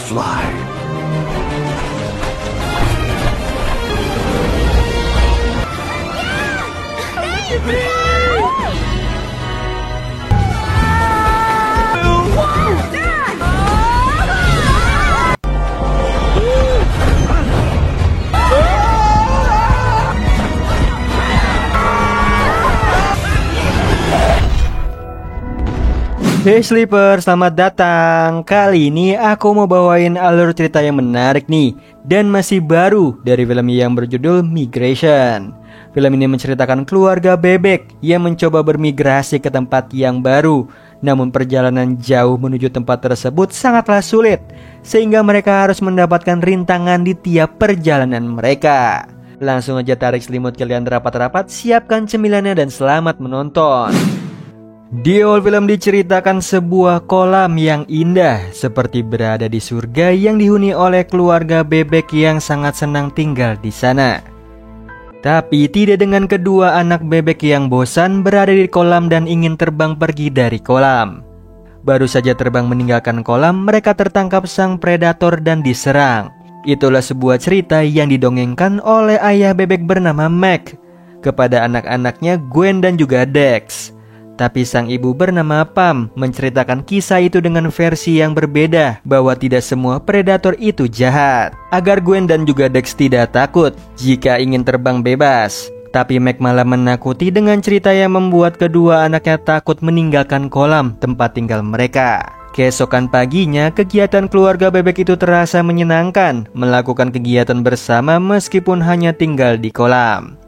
fly. Hey Sleeper, selamat datang. Kali ini aku mau bawain alur cerita yang menarik nih, dan masih baru dari film yang berjudul Migration. Film ini menceritakan keluarga bebek yang mencoba bermigrasi ke tempat yang baru. Namun perjalanan jauh menuju tempat tersebut sangatlah sulit, sehingga mereka harus mendapatkan rintangan di tiap perjalanan mereka. Langsung aja tarik selimut kalian rapat-rapat, siapkan cemilannya dan selamat menonton. Di awal film diceritakan sebuah kolam yang indah, seperti berada di surga yang dihuni oleh keluarga bebek yang sangat senang tinggal di sana. Tapi tidak dengan kedua anak bebek yang bosan berada di kolam dan ingin terbang pergi dari kolam. Baru saja terbang meninggalkan kolam, mereka tertangkap sang predator dan diserang. Itulah sebuah cerita yang didongengkan oleh ayah bebek bernama Mac kepada anak-anaknya Gwen dan juga Dex. Tapi sang ibu bernama Pam menceritakan kisah itu dengan versi yang berbeda, bahwa tidak semua predator itu jahat, agar Gwen dan juga Dex tidak takut jika ingin terbang bebas. Tapi Mac malah menakuti dengan cerita yang membuat kedua anaknya takut meninggalkan kolam tempat tinggal mereka. Keesokan paginya, kegiatan keluarga bebek itu terasa menyenangkan, melakukan kegiatan bersama meskipun hanya tinggal di kolam.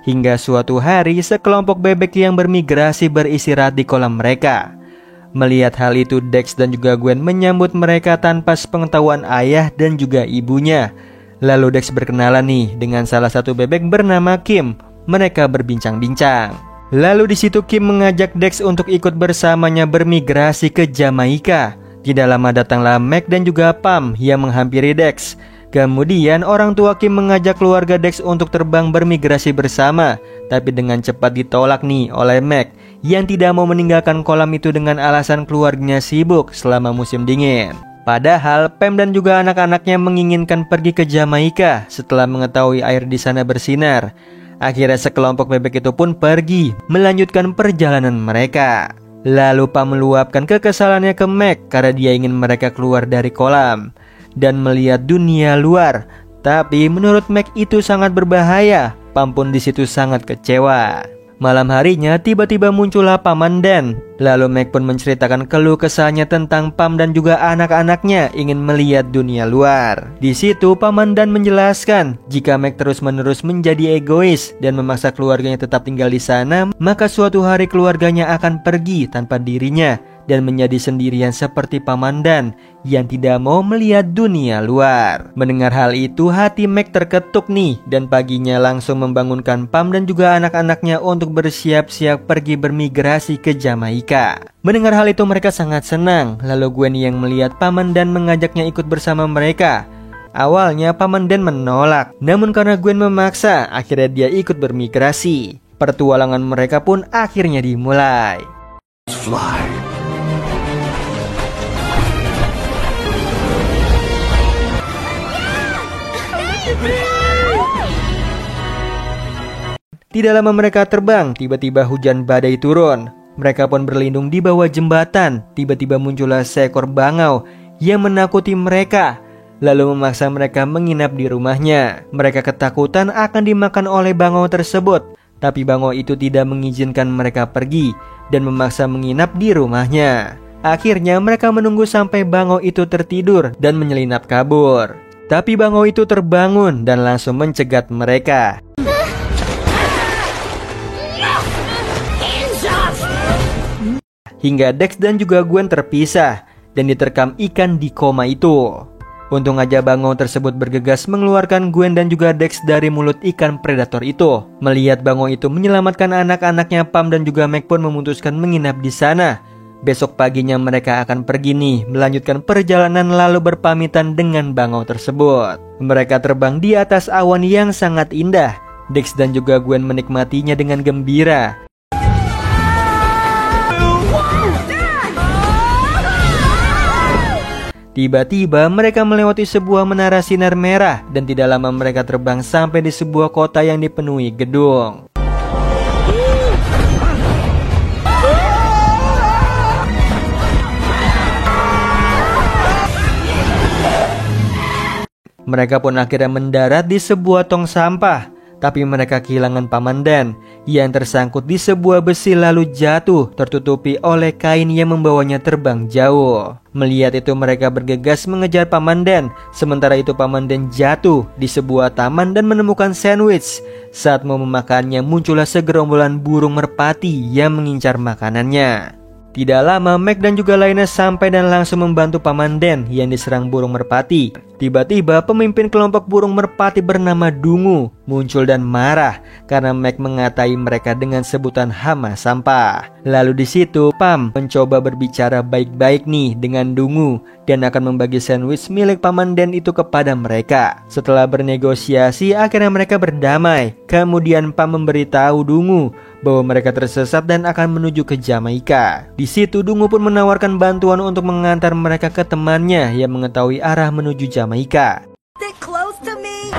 Hingga suatu hari, sekelompok bebek yang bermigrasi beristirahat di kolam mereka. Melihat hal itu, Dex dan juga Gwen menyambut mereka tanpa sepengetahuan ayah dan juga ibunya. Lalu Dex berkenalan nih dengan salah satu bebek bernama Kim. Mereka berbincang-bincang. Lalu di situ Kim mengajak Dex untuk ikut bersamanya bermigrasi ke Jamaika. Tidak lama datanglah Mac dan juga Pam yang menghampiri Dex. Kemudian orang tua Kim mengajak keluarga Dex untuk terbang bermigrasi bersama, tapi dengan cepat ditolak nih oleh Mac yang tidak mau meninggalkan kolam itu dengan alasan keluarganya sibuk selama musim dingin. Padahal Pam dan juga anak-anaknya menginginkan pergi ke Jamaika setelah mengetahui air di sana bersinar. Akhirnya sekelompok bebek itu pun pergi melanjutkan perjalanan mereka. Lalu Pam meluapkan kekesalannya ke Mac karena dia ingin mereka keluar dari kolam dan melihat dunia luar. Tapi menurut Mac itu sangat berbahaya. Pam pun di situ sangat kecewa. Malam harinya tiba-tiba muncullah Paman Dan. Lalu Mac pun menceritakan keluh kesahnya tentang Pam dan juga anak-anaknya ingin melihat dunia luar. Di situ Paman Dan menjelaskan jika Mac terus-menerus menjadi egois dan memaksa keluarganya tetap tinggal di sana, maka suatu hari keluarganya akan pergi tanpa dirinya dan menjadi sendirian seperti Paman Dan yang tidak mau melihat dunia luar. Mendengar hal itu, hati Mac terketuk nih, dan paginya langsung membangunkan Pam dan juga anak-anaknya untuk bersiap-siap pergi bermigrasi ke Jamaika. Mendengar hal itu mereka sangat senang. Lalu Gwen yang melihat Paman Dan mengajaknya ikut bersama mereka. Awalnya Paman Dan menolak, namun karena Gwen memaksa, akhirnya dia ikut bermigrasi. Pertualangan mereka pun akhirnya dimulai. Fly. Tidak lama mereka terbang, tiba-tiba hujan badai turun. Mereka pun berlindung di bawah jembatan. Tiba-tiba muncullah seekor bangau yang menakuti mereka, lalu memaksa mereka menginap di rumahnya. Mereka ketakutan akan dimakan oleh bangau tersebut, tapi bangau itu tidak mengizinkan mereka pergi dan memaksa menginap di rumahnya. Akhirnya mereka menunggu sampai bangau itu tertidur dan menyelinap kabur. Tapi bangau itu terbangun dan langsung mencegat mereka. Hingga Dex dan juga Gwen terpisah dan diterkam ikan di koma itu. Untung aja bangau tersebut bergegas mengeluarkan Gwen dan juga Dex dari mulut ikan predator itu. Melihat bangau itu menyelamatkan anak-anaknya, Pam dan juga Mac pun memutuskan menginap di sana. Besok paginya mereka akan pergi nih, melanjutkan perjalanan lalu berpamitan dengan bangau tersebut. Mereka terbang di atas awan yang sangat indah. Dex dan juga Gwen menikmatinya dengan gembira. Tiba-tiba mereka melewati sebuah menara sinar merah dan tidak lama mereka terbang sampai di sebuah kota yang dipenuhi gedung. Mereka pun akhirnya mendarat di sebuah tong sampah, tapi mereka kehilangan Paman Dan yang tersangkut di sebuah besi lalu jatuh tertutupi oleh kain yang membawanya terbang jauh. Melihat itu mereka bergegas mengejar Paman Dan, sementara itu Paman Dan jatuh di sebuah taman dan menemukan sandwich. Saat mau memakannya muncullah segerombolan burung merpati yang mengincar makanannya. Tidak lama Mac dan juga lainnya sampai dan langsung membantu Paman Dan yang diserang burung merpati. Tiba-tiba pemimpin kelompok burung merpati bernama Dungu muncul dan marah karena Mac mengatai mereka dengan sebutan hama sampah. Lalu di situ Pam mencoba berbicara baik-baik nih dengan Dungu dan akan membagi sandwich milik Paman Dan itu kepada mereka. Setelah bernegosiasi akhirnya mereka berdamai. Kemudian Pam memberitahu Dungu bahwa mereka tersesat dan akan menuju ke Jamaika. Di situ Dungu pun menawarkan bantuan untuk mengantar mereka ke temannya yang mengetahui arah menuju Jamaika. Sit close to me.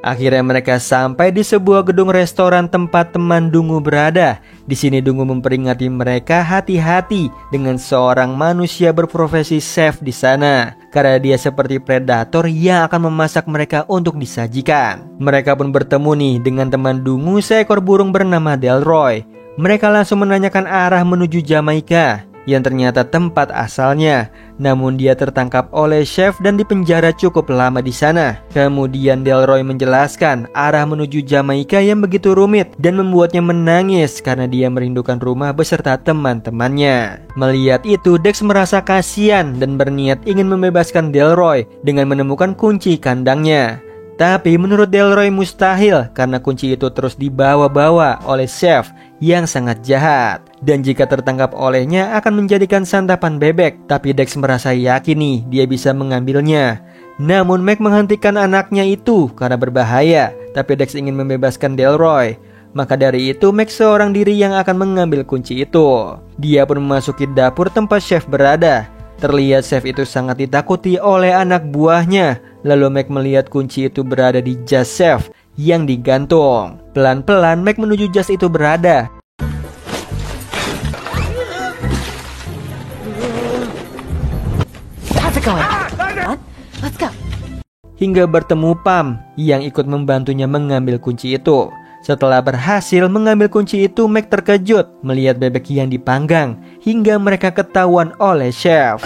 Akhirnya mereka sampai di sebuah gedung restoran tempat teman Dungu berada. Di sini Dungu memperingati mereka hati-hati dengan seorang manusia berprofesi chef di sana, karena dia seperti predator yang akan memasak mereka untuk disajikan. Mereka pun bertemu nih dengan teman Dungu, seekor burung bernama Delroy. Mereka langsung menanyakan arah menuju Jamaika yang ternyata tempat asalnya. Namun dia tertangkap oleh chef dan dipenjara cukup lama di sana. Kemudian Delroy menjelaskan arah menuju Jamaika yang begitu rumit dan membuatnya menangis karena dia merindukan rumah beserta teman-temannya. Melihat itu Dex merasa kasihan dan berniat ingin membebaskan Delroy dengan menemukan kunci kandangnya. Tapi menurut Delroy mustahil karena kunci itu terus dibawa-bawa oleh chef yang sangat jahat. Dan jika tertangkap olehnya akan menjadikan santapan bebek. Tapi Dex merasa yakin nih dia bisa mengambilnya. Namun Mac menghentikan anaknya itu karena berbahaya. Tapi Dex ingin membebaskan Delroy. Maka dari itu Mac seorang diri yang akan mengambil kunci itu. Dia pun memasuki dapur tempat chef berada. Terlihat chef itu sangat ditakuti oleh anak buahnya. Lalu Mac melihat kunci itu berada di jas chef yang digantung. Pelan-pelan Mac menuju jas itu berada. Let's go. Hingga bertemu Pam yang ikut membantunya mengambil kunci itu. Setelah berhasil mengambil kunci itu, Mac terkejut melihat bebek yang dipanggang hingga mereka ketahuan oleh chef.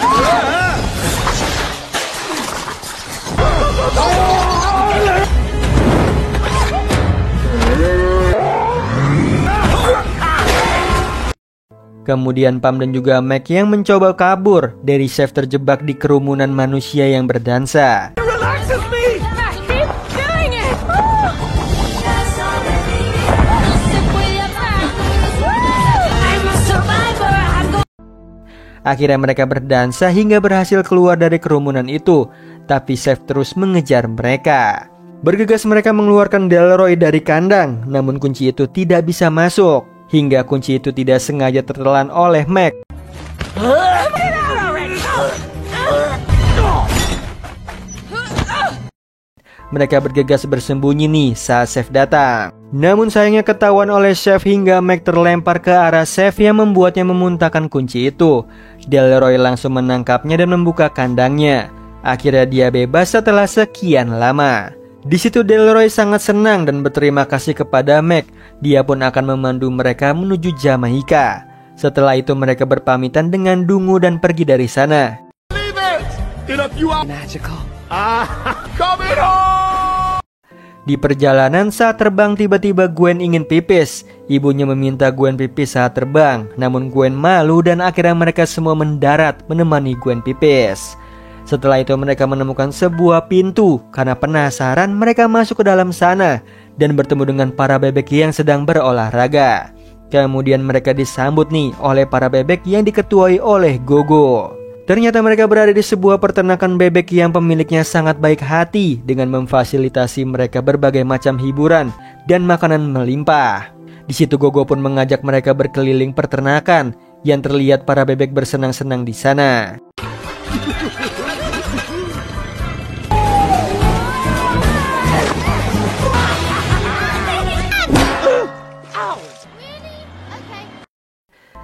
Kemudian Pam dan juga Mac yang mencoba kabur dari chef terjebak di kerumunan manusia yang berdansa. Akhirnya mereka berdansa hingga berhasil keluar dari kerumunan itu. Tapi chef terus mengejar mereka. Bergegas mereka mengeluarkan Delroy dari kandang. Namun kunci itu tidak bisa masuk. Hingga kunci itu tidak sengaja tertelan oleh Mac. Mereka bergegas bersembunyi nih saat chef datang. Namun sayangnya ketahuan oleh chef hingga Mac terlempar ke arah chef yang membuatnya memuntahkan kunci itu. Delroy langsung menangkapnya dan membuka kandangnya. Akhirnya dia bebas setelah sekian lama. Di situ Delroy sangat senang dan berterima kasih kepada Mac. Dia pun akan memandu mereka menuju Jamaika. Setelah itu mereka berpamitan dengan Dungu dan pergi dari sana. Di perjalanan saat terbang tiba-tiba Gwen ingin pipis. Ibunya meminta Gwen pipis saat terbang. Namun Gwen malu dan akhirnya mereka semua mendarat menemani Gwen pipis. Setelah itu mereka menemukan sebuah pintu. Karena penasaran mereka masuk ke dalam sana dan bertemu dengan para bebek yang sedang berolahraga. Kemudian mereka disambut nih oleh para bebek yang diketuai oleh Gogo. Ternyata mereka berada di sebuah peternakan bebek yang pemiliknya sangat baik hati dengan memfasilitasi mereka berbagai macam hiburan dan makanan melimpah. Di situ Gogo pun mengajak mereka berkeliling peternakan yang terlihat para bebek bersenang-senang di sana.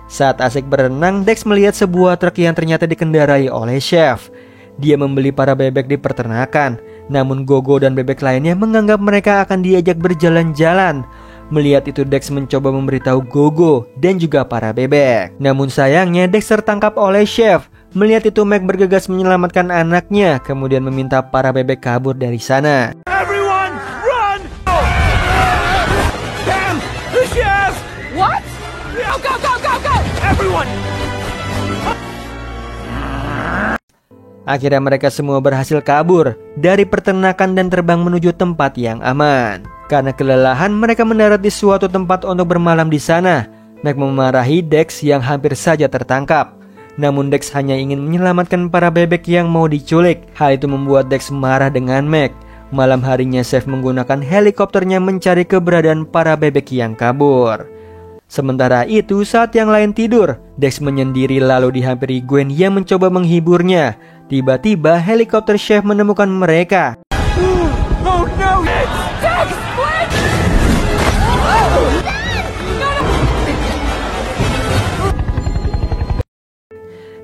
Saat asik berenang, Dex melihat sebuah truk yang ternyata dikendarai oleh Chef. Dia membeli para bebek di peternakan, namun Gogo dan bebek lainnya menganggap mereka akan diajak berjalan-jalan. Melihat itu, Dex mencoba memberitahu Gogo dan juga para bebek. Namun sayangnya Dex tertangkap oleh Chef. Melihat itu, Meg bergegas menyelamatkan anaknya, kemudian meminta para bebek kabur dari sana. Everyone, run! Damn! The chef! What? Go, go, go, go, go! Everyone! Akhirnya mereka semua berhasil kabur dari peternakan dan terbang menuju tempat yang aman. Karena kelelahan, mereka mendarat di suatu tempat untuk bermalam di sana. Meg memarahi Dex yang hampir saja tertangkap. Namun Dex hanya ingin menyelamatkan para bebek yang mau diculik. Hal itu membuat Dex marah dengan Meg. Malam harinya Chef menggunakan helikopternya mencari keberadaan para bebek yang kabur. Sementara itu, saat yang lain tidur, Dex menyendiri lalu dihampiri Gwen yang mencoba menghiburnya. Tiba-tiba helikopter Chef menemukan mereka. Oh no! Dex, Gwen!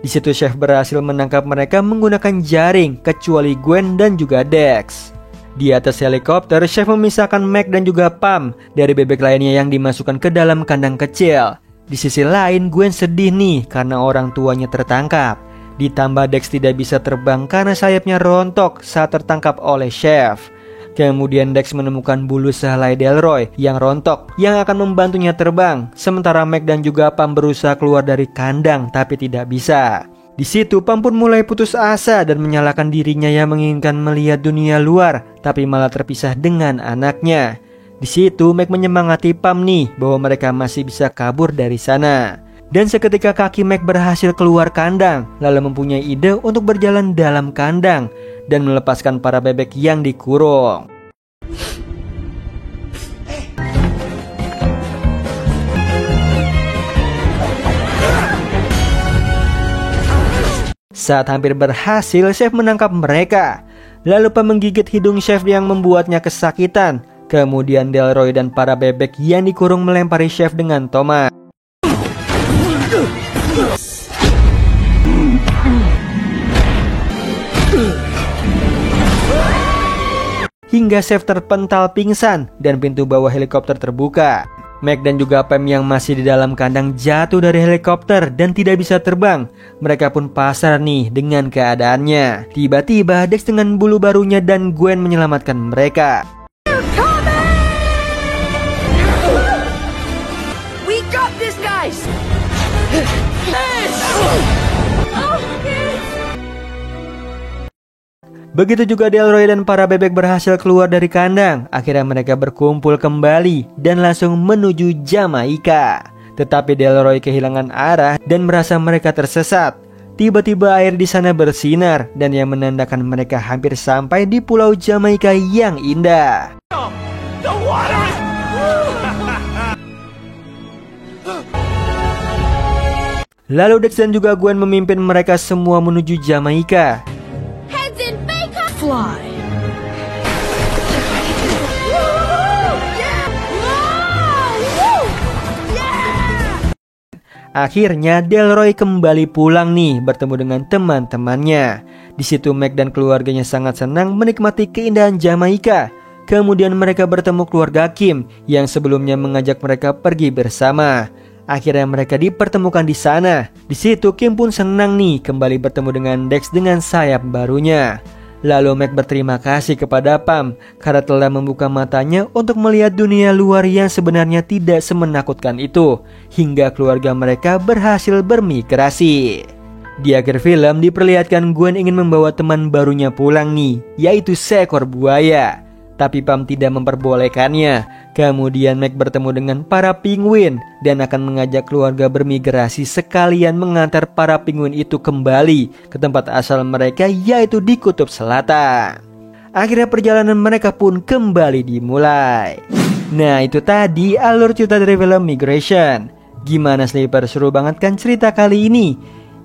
Di situ Chef berhasil menangkap mereka menggunakan jaring, kecuali Gwen dan juga Dex. Di atas helikopter, Chef memisahkan Meg dan juga Pam dari bebek lainnya yang dimasukkan ke dalam kandang kecil. Di sisi lain, Gwen sedih nih karena orang tuanya tertangkap. Ditambah Dex tidak bisa terbang karena sayapnya rontok saat tertangkap oleh Chef. Kemudian Dex menemukan bulu sehelai Delroy yang rontok yang akan membantunya terbang. Sementara Meg dan juga Pam berusaha keluar dari kandang tapi tidak bisa. Di situ Pam pun mulai putus asa dan menyalahkan dirinya yang menginginkan melihat dunia luar tapi malah terpisah dengan anaknya. Di situ Meg menyemangati Pam nih bahwa mereka masih bisa kabur dari sana. Dan seketika kaki Meg berhasil keluar kandang, lalu mempunyai ide untuk berjalan dalam kandang dan melepaskan para bebek yang dikurung. Saat hampir berhasil, Chef menangkap mereka. Lalu Pam menggigit hidung Chef yang membuatnya kesakitan. Kemudian Delroy dan para bebek yang dikurung melempari Chef dengan tomat. Hingga Chef terpental pingsan dan pintu bawah helikopter terbuka. Meg dan juga Pam yang masih di dalam kandang jatuh dari helikopter dan tidak bisa terbang. Mereka pun pasrah nih dengan keadaannya. Tiba-tiba Dex dengan bulu barunya dan Gwen menyelamatkan mereka. We got this, guys! Begitu juga Delroy dan para bebek berhasil keluar dari kandang. Akhirnya mereka berkumpul kembali dan langsung menuju Jamaika. Tetapi Delroy kehilangan arah dan merasa mereka tersesat. Tiba-tiba air di sana bersinar dan yang menandakan mereka hampir sampai di pulau Jamaika yang indah. The water is... Lalu Dex dan juga Gwen memimpin mereka semua menuju Jamaika. Fly. Akhirnya Delroy kembali pulang nih bertemu dengan teman-temannya. Di situ Meg dan keluarganya sangat senang menikmati keindahan Jamaika. Kemudian mereka bertemu keluarga Kim yang sebelumnya mengajak mereka pergi bersama. Akhirnya mereka dipertemukan di sana. Di situ Kim pun senang nih kembali bertemu dengan Dex dengan sayap barunya. Lalu Meg berterima kasih kepada Pam karena telah membuka matanya untuk melihat dunia luar yang sebenarnya tidak semenakutkan itu. Hingga keluarga mereka berhasil bermigrasi. Di akhir film diperlihatkan Gwen ingin membawa teman barunya pulang nih, yaitu seekor buaya. Tapi Pam tidak memperbolehkannya. Kemudian Meg bertemu dengan para penguin dan akan mengajak keluarga bermigrasi sekalian mengantar para penguin itu kembali ke tempat asal mereka, yaitu di Kutub Selatan. Akhirnya perjalanan mereka pun kembali dimulai. Nah itu tadi alur cerita dari film Migration. Gimana Sleeper, seru banget kan cerita kali ini?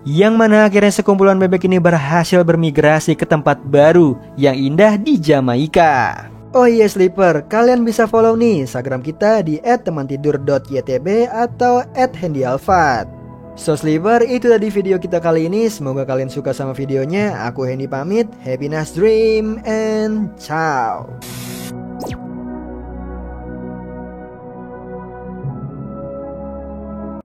Yang mana akhirnya sekumpulan bebek ini berhasil bermigrasi ke tempat baru yang indah di Jamaika. Oh iya Sleeper, kalian bisa follow nih Instagram kita di @temantidur.ytb atau @handyalfat. So Sleeper, itu tadi video kita kali ini. Semoga kalian suka sama videonya. Aku Hendy pamit, happy nice dream and ciao.